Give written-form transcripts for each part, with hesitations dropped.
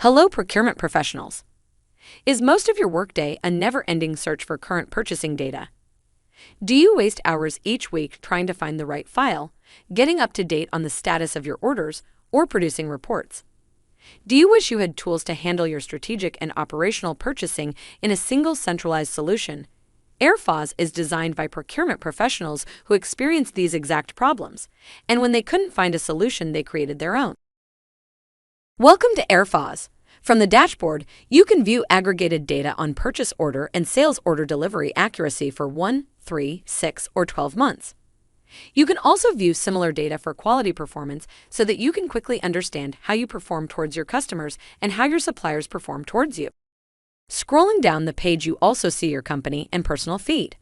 Hello, procurement professionals. Is most of your workday a never-ending search for current purchasing data? Do you waste hours each week trying to find the right file, getting up to date on the status of your orders, or producing reports? Do you wish you had tools to handle your strategic and operational purchasing in a single centralized solution? AirFoz is designed by procurement professionals who experienced these exact problems, and when they couldn't find a solution, they created their own. Welcome to AirFoz. From the dashboard, you can view aggregated data on purchase order and sales order delivery accuracy for 1, 3, 6, or 12 months. You can also view similar data for quality performance so that you can quickly understand how you perform towards your customers and how your suppliers perform towards you. Scrolling down the page, you also see your company and personal feed.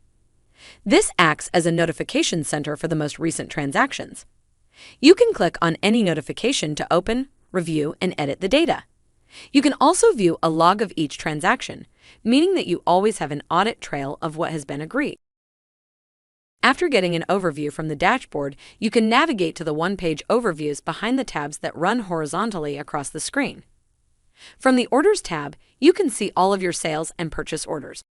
This acts as a notification center for the most recent transactions. You can click on any notification to open, review, and edit the data. You can also view a log of each transaction, meaning that you always have an audit trail of what has been agreed. After getting an overview from the dashboard, you can navigate to the one-page overviews behind the tabs that run horizontally across the screen. From the Orders tab, you can see all of your sales and purchase orders.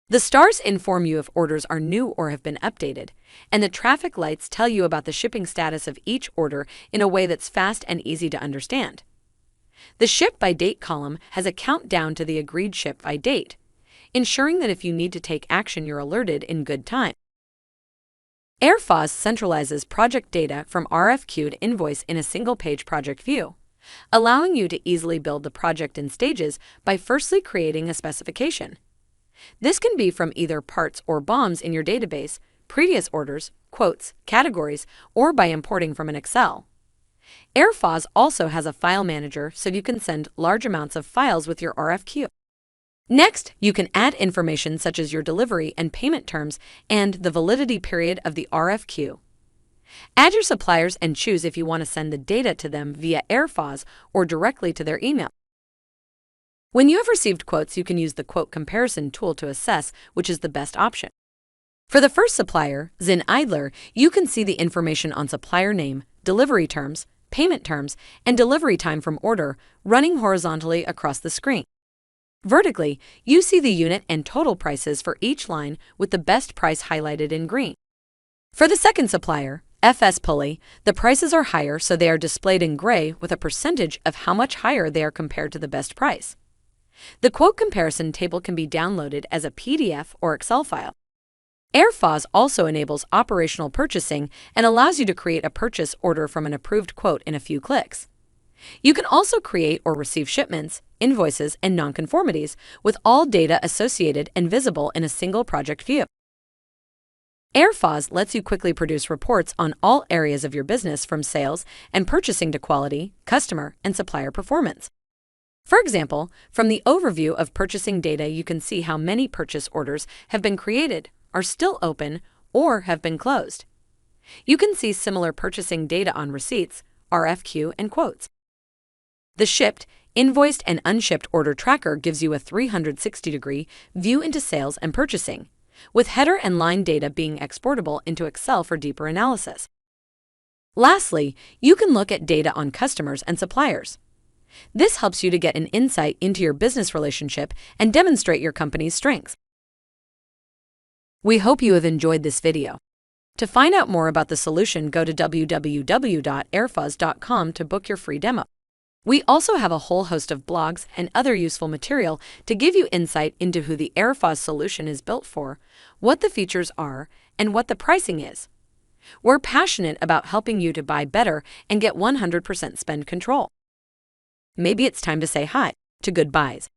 The stars inform you if orders are new or have been updated, and the traffic lights tell you about the shipping status of each order in a way that's fast and easy to understand. The Ship by Date column has a countdown to the agreed ship by date, ensuring that if you need to take action, you're alerted in good time. AirFoz centralizes project data from RFQ to invoice in a single-page project view, allowing you to easily build the project in stages by firstly creating a specification. This can be from either parts or BOMs in your database, previous orders, quotes, categories, or by importing from an Excel. AirFoz also has a file manager so you can send large amounts of files with your RFQ. Next, you can add information such as your delivery and payment terms and the validity period of the RFQ. Add your suppliers and choose if you want to send the data to them via AirFoz or directly to their email. When you have received quotes, you can use the quote comparison tool to assess which is the best option. For the first supplier, Zinn Idler, you can see the information on supplier name, delivery terms, payment terms, and delivery time from order running horizontally across the screen. Vertically, you see the unit and total prices for each line with the best price highlighted in green. For the second supplier, FS Pulley, the prices are higher, so they are displayed in gray with a percentage of how much higher they are compared to the best price. The quote comparison table can be downloaded as a PDF or Excel file. AirFoz also enables operational purchasing and allows you to create a purchase order from an approved quote in a few clicks. You can also create or receive shipments, invoices, and nonconformities with all data associated and visible in a single project view. AirFoz lets you quickly produce reports on all areas of your business from sales and purchasing to quality, customer, and supplier performance. For example, from the overview of purchasing data, you can see how many purchase orders have been created, are still open, or have been closed. You can see similar purchasing data on receipts, RFQ, and quotes. The Shipped, Invoiced, and Unshipped Order Tracker gives you a 360-degree view into sales and purchasing, with header and line data being exportable into Excel for deeper analysis. Lastly, you can look at data on customers and suppliers. This helps you to get an insight into your business relationship and demonstrate your company's strengths. We hope you have enjoyed this video. To find out more about the solution, go to www.airfoz.com to book your free demo. We also have a whole host of blogs and other useful material to give you insight into who the AirFoz solution is built for, what the features are, and what the pricing is. We're passionate about helping you to buy better and get 100% spend control. Maybe it's time to say hi to goodbyes.